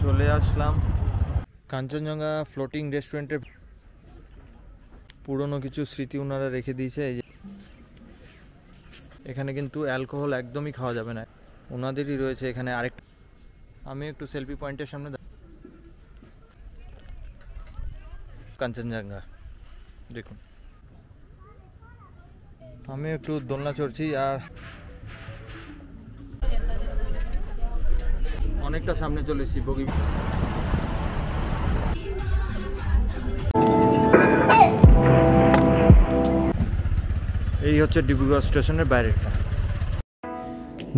চলে আসলাম কাঞ্চনজঙ্ঘা ফ্লোটিং রেস্টুরেন্টে। পুরনো কিছু স্মৃতি ওনারা রেখে দিয়েছে। এই যে এখানে কিন্তু অ্যালকোহল একদমই খাওয়া যাবে না, ওনাদেরই রয়েছে এখানে আরেক। আমি একটু সেলফি পয়েন্টের সামনে কাঞ্চনজঙ্ঘা দেখুন, আমি একটু দোলনা চড়ছি আর অনেকটা সামনে চলে এসেছি বগি। এই হচ্ছে ডিব্রুগড় স্টেশনের বাইরেটা।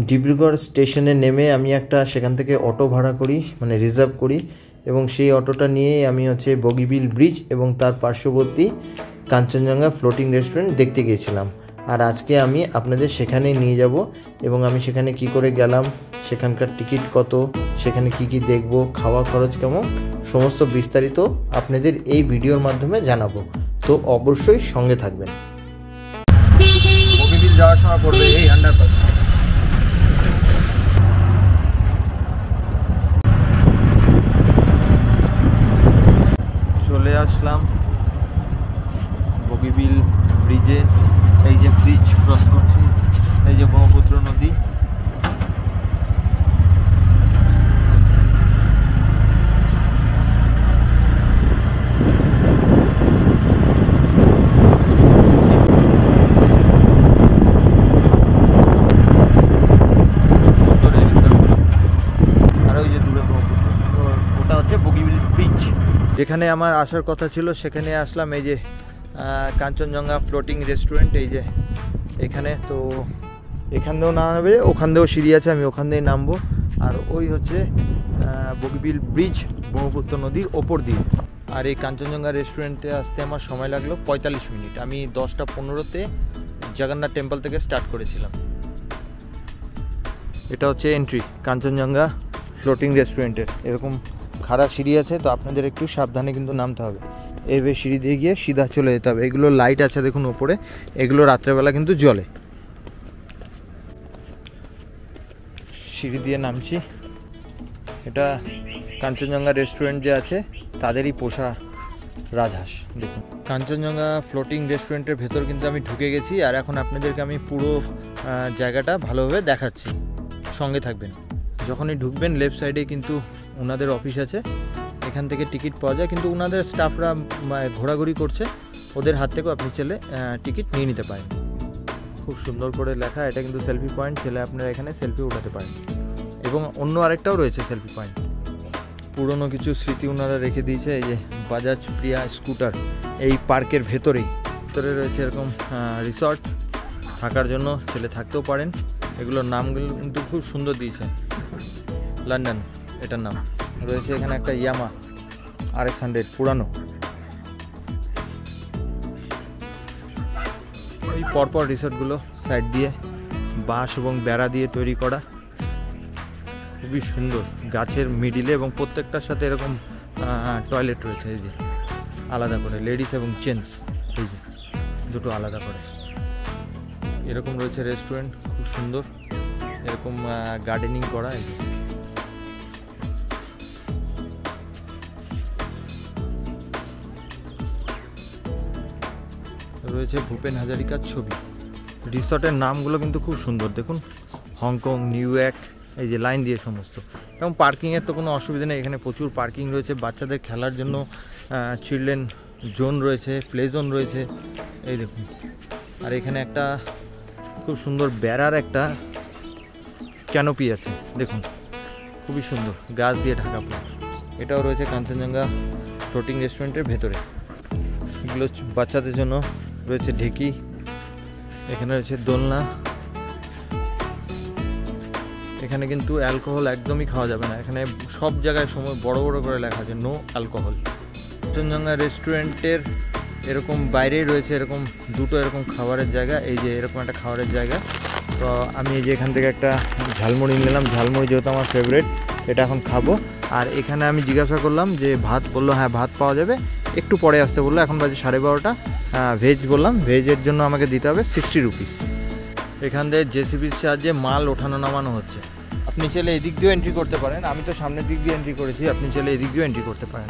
ডিব্রুগড় স্টেশনে নেমে আমি একটা সেখান থেকে অটো ভাড়া করি, মানে রিজার্ভ করি, এবং সেই অটোটা নিয়ে আমি হচ্ছে বগিবিল ব্রিজ এবং তার পার্শ্ববর্তী কাঞ্চনজঙ্ঘা ফ্লোটিং রেস্টুরেন্ট দেখতে গিয়েছিলাম। আর আজকে আমি আপনাদের সেখানে নিয়ে যাব এবং আমি সেখানে কি করে গেলাম, সেখানকার টিকিট কত, সেখানে কি কি দেখব, খাওয়া খরচ কেমন, সমস্ত বিস্তারিত আপনাদের এই ভিডিওর মাধ্যমে জানাবো। তো অবশ্যই সঙ্গে থাকবেন। বগিবিল যাওয়ার সময় পড়বে এই আন্ডারপাস। চলে আসলাম বগিবিল ব্রিজে। এই যে ব্রিজ ক্রস করছি, এই যে ব্রহ্মপুত্র নদী। যেখানে আমার আসার কথা ছিল সেখানে আসলাম। এই যে কাঞ্চনজঙ্ঘা ফ্লোটিং রেস্টুরেন্ট, এই যে এখানে। তো এখান দিয়েও নামবে, ওখান দিয়েও সিঁড়ি আছে, আমি ওখান দিয়ে নামবো। আর ওই হচ্ছে বগিবিল ব্রিজ, ব্রহ্মপুত্র নদীর ওপর দিয়ে। আর এই কাঞ্চনজঙ্ঘা রেস্টুরেন্টে আসতে আমার সময় লাগলো 45 মিনিট। আমি 10:15-তে জগন্নাথ টেম্পল থেকে স্টার্ট করেছিলাম। এটা হচ্ছে এন্ট্রি কাঞ্চনজঙ্ঘা ফ্লোটিং রেস্টুরেন্টের। এরকম খাড়া সিঁড়ি আছে, তো আপনাদের একটু সাবধানে কিন্তু নামতে হবে। এইভাবে সিঁড়ি দিয়ে গিয়ে সিধা চলে যেতে হবে। এগুলো লাইট আছে দেখুন ওপরে, এগুলো রাত্রেবেলা কিন্তু জ্বলে। সিঁড়ি দিয়ে নামছি। এটা কাঞ্চনজঙ্ঘা রেস্টুরেন্ট যে আছে তাদেরই পোষা রাজহাঁস। দেখুন কাঞ্চনজঙ্ঘা ফ্লোটিং রেস্টুরেন্টের ভেতর কিন্তু আমি ঢুকে গেছি। আর এখন আপনাদেরকে আমি পুরো জায়গাটা ভালোভাবে দেখাচ্ছি, সঙ্গে থাকবেন। যখনই ঢুকবেন লেফট সাইডে কিন্তু ওনাদের অফিস আছে, এখান থেকে টিকিট পাওয়া যায়। কিন্তু ওনাদের স্টাফরা ঘোরাঘুরি করছে, ওদের হাত থেকেও আপনি চাইলে টিকিট নিয়ে নিতে পারেন। খুব সুন্দর করে লেখা, এটা কিন্তু সেলফি পয়েন্ট, ছেলে আপনারা এখানে সেলফি উঠাতে পারেন। এবং অন্য আরেকটাও রয়েছে সেলফি পয়েন্ট। পুরনো কিছু স্মৃতি ওনারা রেখে দিয়েছে। এই যে বাজাজ প্রিয়া স্কুটার, এই পার্কের ভেতরে রয়েছে এরকম রিসর্ট, থাকার জন্য ছেলে থাকতেও পারেন। এগুলোর নামগুলো কিন্তু খুব সুন্দর দিয়েছে। লন্ডন এটার নাম রয়েছে। এখানে একটা ইয়ামা RX-100 পুরানো। এই পরপর রিসর্টগুলো সাইড দিয়ে বাঁশ এবং বেড়া দিয়ে তৈরি করা, খুবই সুন্দর, গাছের মিডিলে, এবং প্রত্যেকটার সাথে এরকম টয়লেট রয়েছে। এই যে আলাদা করে লেডিস এবং জেন্টস, এই যে দুটো আলাদা করে এরকম রয়েছে রেস্টুরেন্ট। খুব সুন্দর, এরকম গার্ডেনিং করা। এই যে রয়েছে ভূপেন হাজারিকার ছবি। রিসর্টের নামগুলো কিন্তু খুব সুন্দর, দেখুন হংকং, নিউ ইয়র্ক, এই যে লাইন দিয়ে সমস্ত। এবং পার্কিংয়ের তো কোনো অসুবিধা নেই, এখানে প্রচুর পার্কিং রয়েছে। বাচ্চাদের খেলার জন্য চিলড্রেন জোন রয়েছে, প্লে জোন রয়েছে, এই দেখুন। আর এখানে একটা খুব সুন্দর বেড়ার একটা ক্যানোপি আছে, দেখুন খুবই সুন্দর, গাছ দিয়ে ঢাকা পুরো। এটাও রয়েছে কাঞ্চনজঙ্ঘা ফ্লোটিং রেস্টুরেন্টের ভেতরে। এগুলো বাচ্চাদের জন্য রয়েছে ঢেকি, এখানে রয়েছে দোলনা। এখানে কিন্তু অ্যালকোহল একদমই খাওয়া যাবে না, এখানে সব জায়গায় সময় বড় বড় করে লেখা আছে নো অ্যালকোহল। কাঞ্চনজঙ্ঘা রেস্টুরেন্টের এরকম বাইরেই রয়েছে এরকম দুটো এরকম খাবারের জায়গা। এই যে এরকম একটা খাবারের জায়গা। তো আমি এই যে এখান থেকে একটা ঝালমুড়ি নিলাম, ঝালমুড়ি যেহেতু আমার ফেভারিট, এটা এখন খাবো। আর এখানে আমি জিজ্ঞাসা করলাম যে ভাত, বললো হ্যাঁ ভাত পাওয়া যাবে, একটু পরে আসতে বললো, এখন বাজে 12:30। ভেজ বললাম, ভেজের জন্য আমাকে দিতে হবে 60 রুপিস। এখান থেকে জেসিবির সাহায্যে মাল ওঠানো নামানো হচ্ছে। আপনি চাইলে এদিক দিয়েও এন্ট্রি করতে পারেন, আমি তো সামনের দিক দিয়ে এন্ট্রি করেছি, আপনি চাইলে এদিক দিয়েও এন্ট্রি করতে পারেন।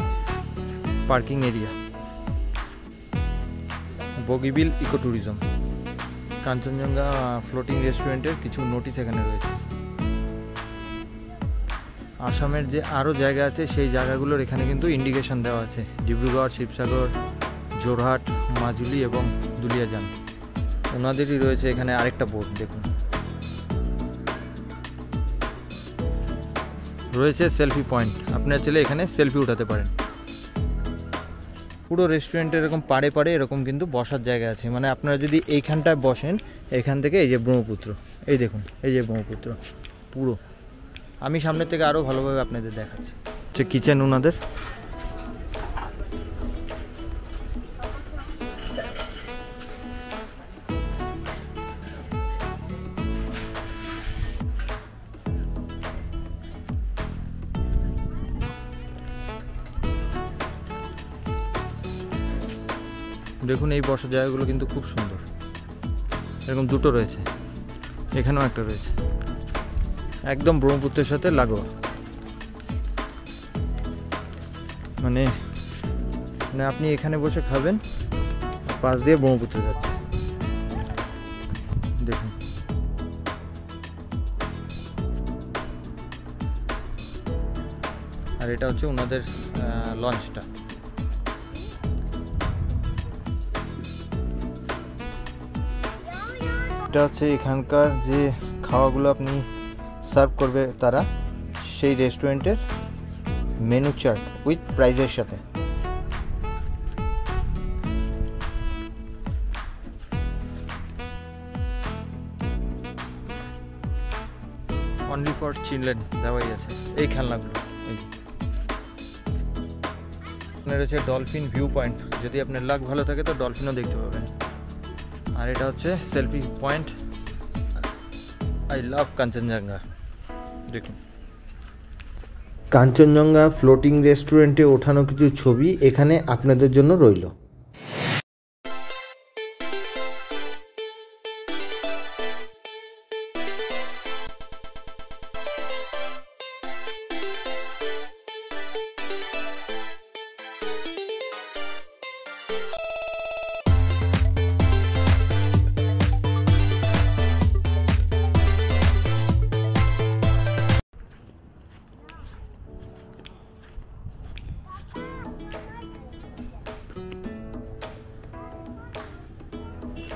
Parking area, Bogibeel eco tourism, Kanchenjunga floating রেস্টুরেন্টের কিছু নোটিশ এখানে রয়েছে। আসামের যে আরও জায়গা আছে সেই জায়গাগুলোর এখানে কিন্তু ইন্ডিকেশন দেওয়া আছে, ডিব্রুগড়, শিবসাগর, যোরহাট, মাজুলি এবং দুলিয়াজান। ওনাদেরই রয়েছে এখানে আরেকটা বোর্ড দেখুন, রয়েছে সেলফি পয়েন্ট, আপনারা চাইলে এখানে সেলফি উঠাতে পারেন। পুরো রেস্টুরেন্টে এরকম পাড়ে পাড়ে এরকম কিন্তু বসার জায়গা আছে, মানে আপনারা যদি এইখানটায় বসেন, এখান থেকে এই যে ব্রহ্মপুত্র, এই দেখুন এই যে ব্রহ্মপুত্র পুরো, আমি সামনের থেকে আরও ভালোভাবে আপনাদের দেখাচ্ছি। হচ্ছে কিচেন ওনাদের, দেখুন এই বসার জায়গাগুলো কিন্তু খুব সুন্দর, এরকম দুটো রয়েছে, এখানেও একটা রয়েছে, একদম ব্রহ্মপুত্রের সাথে লাগোয়া, মানে আপনি এখানে বসে খাবেন, পাশ দিয়ে ব্রহ্মপুত্র যাচ্ছে দেখুন। আর এটা হচ্ছে ওনাদের লঞ্চটা। এটা হচ্ছে এখানকার যে খাওয়াগুলো আপনি সার্ভ করবে তারা, সেই রেস্টুরেন্টের মেনু চার্ট উইথ প্রাইজের সাথে। অনলি ফর চিলড্রেন দেওয়াই আছে এই খেলনাগুলো। এখানে রয়েছে ডলফিন ভিউ পয়েন্ট, যদি আপনার লাক ভালো থাকে তো ডলফিনও দেখতে পাবেন। আর এটা হচ্ছে selfie point, I love Kanchenjunga. দেখুন কাঞ্চনজঙ্ঘা ফ্লোটিং রেস্টুরেন্টে ওঠানো কিছু ছবি এখানে আপনাদের জন্য রইল।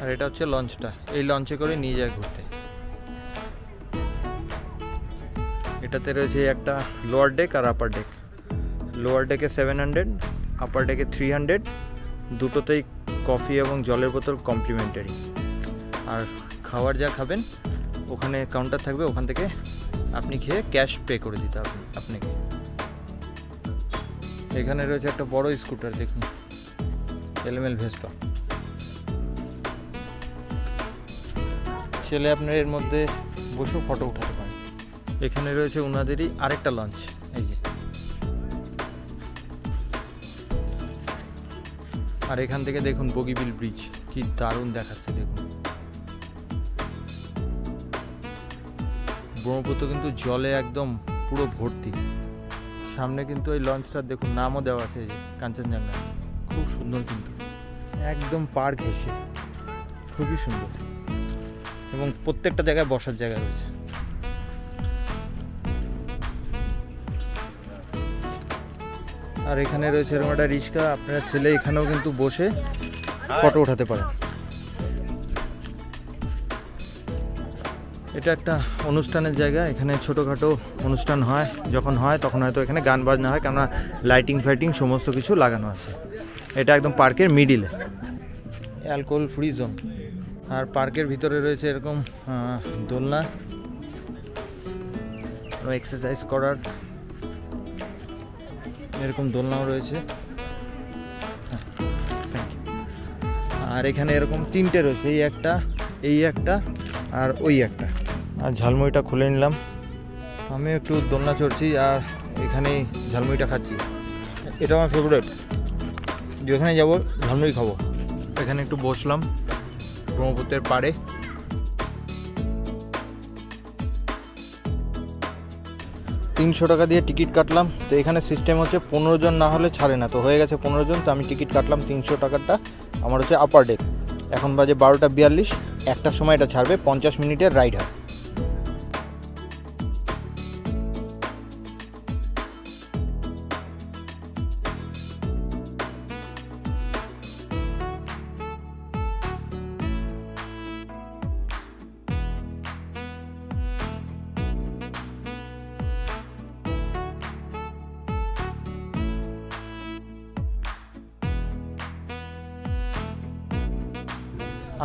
আর এটা হচ্ছে লঞ্চটা, এই লঞ্চে করে নিয়ে যায় ঘুরতে। এটাতে রয়েছে একটা লোয়ার ডেক আর আপার ডেক। লোয়ার ডেকে 700, আপার ডেকে 300, দুটোতেই কফি এবং জলের বোতল কমপ্লিমেন্টারি। আর খাবার যা খাবেন ওখানে কাউন্টার থাকবে, ওখান থেকে আপনি খেয়ে ক্যাশ পে করে দিতে হবে আপনাকে। এখানে রয়েছে একটা বড় স্কুটার দেখুন, এলএমএল ভেস্পা। ছেলে আপনার এর মধ্যে বসেও ফটো উঠাতে পারেন। এখানে রয়েছে ওনাদেরই আরেকটা লঞ্চ, এই যে। আর এখান থেকে দেখুন বগিবিল ব্রিজ, কি দারুণ দেখাচ্ছে দেখুন। ব্রহ্মপুত্র কিন্তু জলে একদম পুরো ভর্তি। সামনে কিন্তু এই লঞ্চটার দেখুন নামও দেওয়া আছে, এই যে কাঞ্চনজঙ্ঘা। খুব সুন্দর কিন্তু, একদম পাড় ঘেঁষে, খুবই সুন্দর। এবং প্রত্যেকটা জায়গায় বসার জায়গা রয়েছে। আর এখানে রয়েছে এরকম একটা রিক্সা, আপনার ছেলে এখানেও কিন্তু বসে ফটো উঠাতে পারেন। এটা একটা অনুষ্ঠানের জায়গা, এখানে ছোটোখাটো অনুষ্ঠান হয়, যখন হয় তখন হয়তো এখানে গান বাজনা হয়, কেননা লাইটিং ফাইটিং সমস্ত কিছু লাগানো আছে। এটা একদম পার্কের মিডিলে, অ্যালকোহল ফ্রি জোন। আর পার্কের ভিতরে রয়েছে এরকম দোলনা, এক্সারসাইজ করার এরকম দোলনাও রয়েছে। আর এখানে এরকম তিনটে রয়েছে, এই একটা আর ওই একটা। আর ঝালমুড়িটা খুলে নিলাম, আমি একটু দোলনা চড়ছি আর এখানেই ঝালমুড়িটা খাচ্ছি। এটা আমার ফেভারিট, যেখানে যাব ঝালমুড়ি খাবো। এখানে একটু বসলাম ব্রহ্মপুত্রের পাড়ে। 300 টাকা দিয়ে টিকিট কাটলাম। তো এখানে সিস্টেম হচ্ছে 15 জন না হলে ছাড়ে না, তো হয়ে গেছে 15 জন। তো আমি টিকিট কাটলাম 300 টাকারটা, আমার হচ্ছে আপার ডেক। এখন বাজে 12:42, একটার সময় এটা ছাড়বে, 50 মিনিটের রাইড হয়।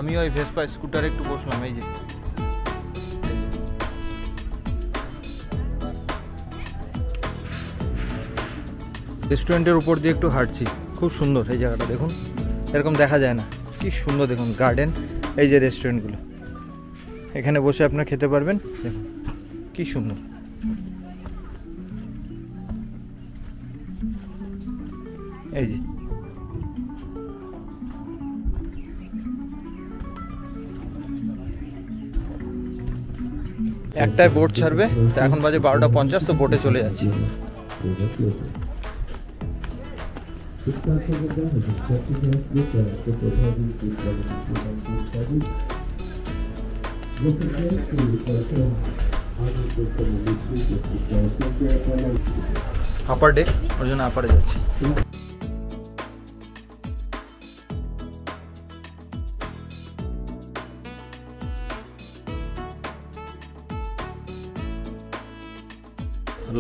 আমি ওই ভেসপা স্কুটারে একটু বসলাম, এই যে রেস্টুরেন্টের উপর দিয়ে একটু হাঁটছি, খুব সুন্দর এই জায়গাটা দেখুন, এরকম দেখা যায় না, কি সুন্দর দেখুন গার্ডেন। এই যে রেস্টুরেন্টগুলো, এখানে বসে আপনারা খেতে পারবেন, দেখুন কি সুন্দর। এই যে একটাই বোট ছাড়বে, তো এখন বাজে 12:50, তো বোটে চলে যাচ্ছি। আপার ডে, ওর জন্য আপারে যাচ্ছি।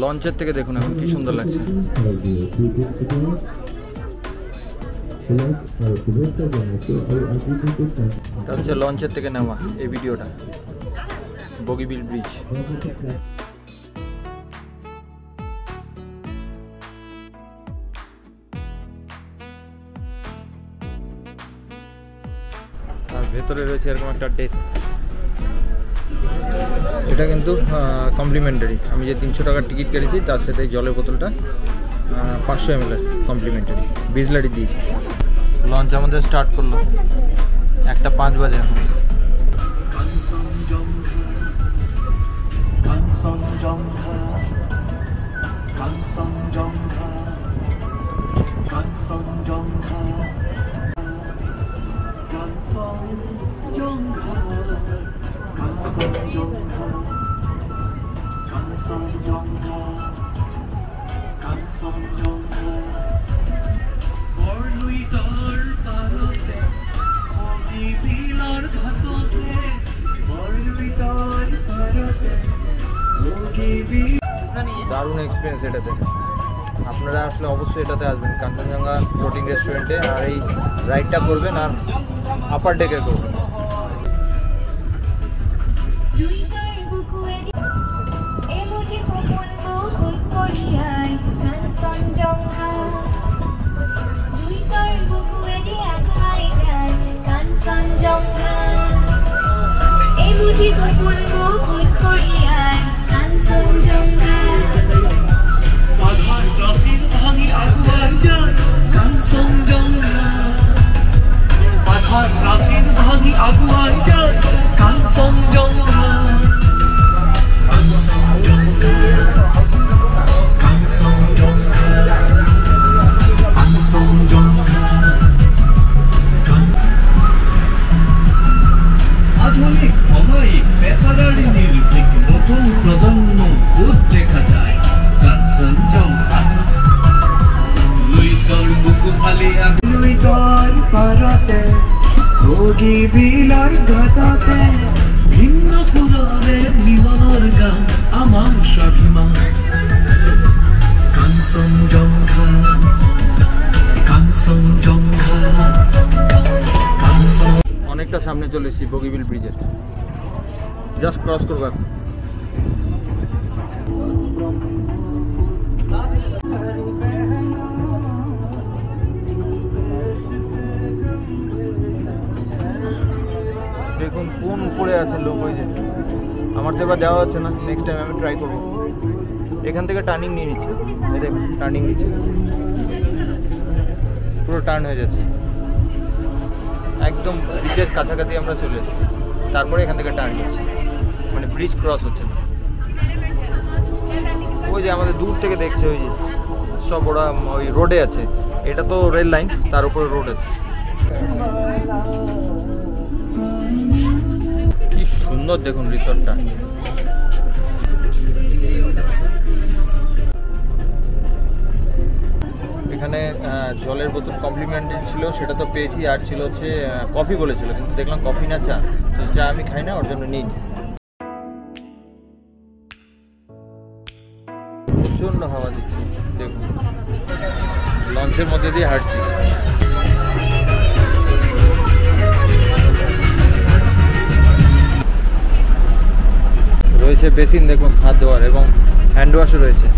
লঞ্চের থেকে দেখুন এখন কি সুন্দর লাগছে। এটা হচ্ছে লঞ্চের থেকে নেওয়া এই ভিডিওটা, বগিবিল ব্রিজ। আর ভেতরে রয়েছে এরকম একটা ডেস্ক, এটা কিন্তু কমপ্লিমেন্টারি। আমি যে 300 টাকার টিকিট কেটেছি তার সাথে জলের বোতলটা 500 ml কমপ্লিমেন্টারি বিসলারি দিয়েছি। লঞ্চ আমাদের স্টার্ট করলো, 1:05 বাজে এখন। দারুণ এক্সপিরিয়েন্স এটাতে, আপনারা আসলে অবশ্যই এটাতে আসবেন, কাঞ্চনজঙ্ঘা ফ্লোটিং রেস্টুরেন্টে। আর এই রাইডটা করবেন আর আপার ডেকে করবেন। বগিবিলার গাতাতে ভিন্ন ফুলরে মিলনের গান আমার স্বাভিমান। কাঞ্চনজঙ্ঘা কাঞ্চনজঙ্ঘা। অনেকটা সামনে চলে এসেছি বগিবিল ব্রিজের, জাস্ট ক্রস করবো এখন। দেখুন কোন উপরে আছে লোক, ওই যে আমার তো এবার দেওয়া হচ্ছে না, নেক্সট টাইম আমি ট্রাই করবো। এখান থেকে টার্নিং নিয়ে নিচ্ছে, এই দেখুন টার্নিং নিচ্ছে, পুরো টার্ন হয়ে যাচ্ছে, একদম ব্রিজের কাছাকাছি আমরা চলে এসেছি, তারপরে এখান থেকে টার্ন নিচ্ছে, মানে ব্রিজ ক্রস হচ্ছে না। ওই যে আমাদের দূর থেকে দেখছে, ওই যে সব ওরা ওই রোডে আছে, এটা তো রেল লাইন, তার উপরে রোড আছে। কি সুন্দর দেখুন রিসর্টটা। এখানে জলের বোতল কমপ্লিমেন্টারি ছিল, সেটা তো পেয়েছি, আর ছিল হচ্ছে কফি বলেছিল, কিন্তু দেখলাম কফি না চা, তো চা আমি খাই না, ওর জন্য নিই। প্রচণ্ড হাওয়া দিচ্ছে দেখুন, লঞ্চের মধ্যে দিয়ে হাঁটছি। রয়েছে বেসিন দেখুন হাত ধোয়ার, এবং হ্যান্ড ওয়াশও রয়েছে।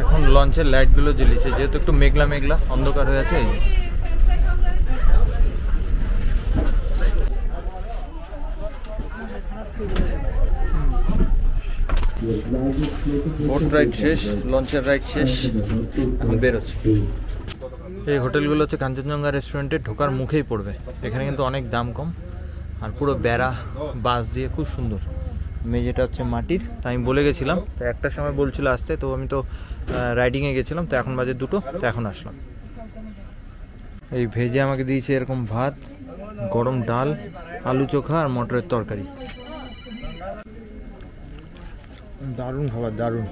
এখন লঞ্চের লাইটগুলো জ্বলিছে, যেহেতু একটু মেঘলা মেঘলা অন্ধকার হয়ে আছে। বোট রাইড শেষ, লঞ্চের রাইড শেষ, এখন বেরোচ্ছে। এই হোটেলগুলো হচ্ছে কাঞ্চনজঙ্ঘা রেস্টুরেন্টে ঢোকার মুখেই পড়বে। এখানে কিন্তু অনেক দাম কম, আর পুরো বেড়া বাঁশ দিয়ে খুব সুন্দর। মেঝেটা হচ্ছে মাটির, তো আমি বলে গেছিলাম, তো একটার সময় বলছিল আসতে, তো আমি তো রাইডিংয়ে গেছিলাম, তো এখন বাজে 2টো, তো এখন আসলাম। এই ভেজে আমাকে দিয়েছে এরকম ভাত, গরম ডাল, আলু চোখা আর মটরের তরকারি। দারুণ খাবার, দারুণ,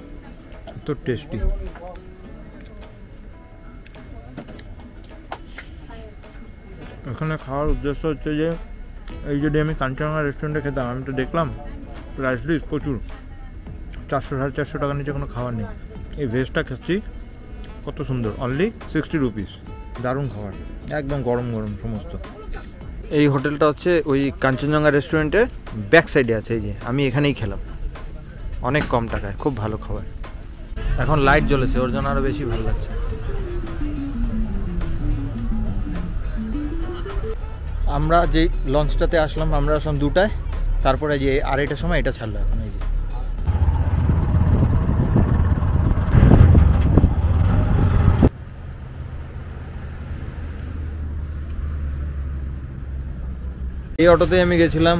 এত টেস্টি। এখানে খাওয়ার উদ্দেশ্য হচ্ছে যে এই যদি আমি কাঞ্চনজঙ্ঘা রেস্টুরেন্টে খেতাম, আমি তো দেখলাম প্রাইস লিস্ট প্রচুর, 400-450 টাকার নিচে কোনো খাবার নেই। এই ভেজটা খাচ্ছি, কত সুন্দর, অনলি 60 রুপিস। দারুণ খাবার, একদম গরম গরম সমস্ত। এই হোটেলটা হচ্ছে ওই কাঞ্চনজঙ্ঘা রেস্টুরেন্টের ব্যাক সাইডে আছে, এই যে আমি এখানেই খেলাম, অনেক কম টাকায়, খুব ভালো খাবার। এখন লাইট জ্বলেছে, ওর জন্য আরও বেশি ভালো লাগছে। আমরা যে লঞ্চটাতে আসলাম, আমরা আসলাম 2টায়, তারপরে যে 2:30টার সময় এটা ছাড়লো। এখন এই যে এই অটোতে আমি গেছিলাম,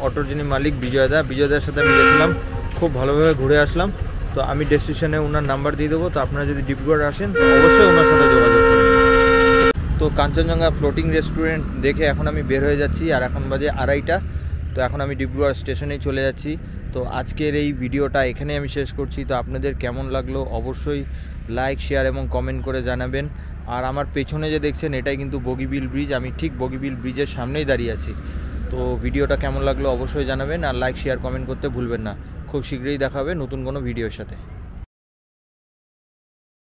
অটোর যিনি মালিক বিজয়দার সাথে আমি গেছিলাম, খুব ভালোভাবে ঘুরে আসলাম। তো আমি ডেসক্রিপশনে ওনার নাম্বার দিয়ে দেবো, তো আপনারা যদি ডিব্রুগড় আসেন তো অবশ্যই ওনার সাথে যোগাযোগ করবেন। তো কাঞ্চনজঙ্ঘা ফ্লোটিং রেস্টুরেন্ট দেখে এখন আমি বের হয়ে যাচ্ছি, আর এখন বাজে 2:30টা, তো এখন আমি ডিব্রুগড় স্টেশনেই চলে যাচ্ছি। তো আজকের এই ভিডিওটা এখানে আমি শেষ করছি। তো আপনাদের কেমন লাগলো অবশ্যই লাইক, শেয়ার এবং কমেন্ট করে জানাবেন। আর আমার পেছনে যে দেখছেন এটাই কিন্তু বগিবিল ব্রিজ, আমি ঠিক বগিবিল ব্রিজের সামনেই দাঁড়িয়ে আছি। তো ভিডিওটা কেমন লাগলো অবশ্যই জানাবেন, আর লাইক, শেয়ার, কমেন্ট করতে ভুলবেন না। খুব শীঘ্রই দেখা হবে নতুন কোনো ভিডিওর সাথে।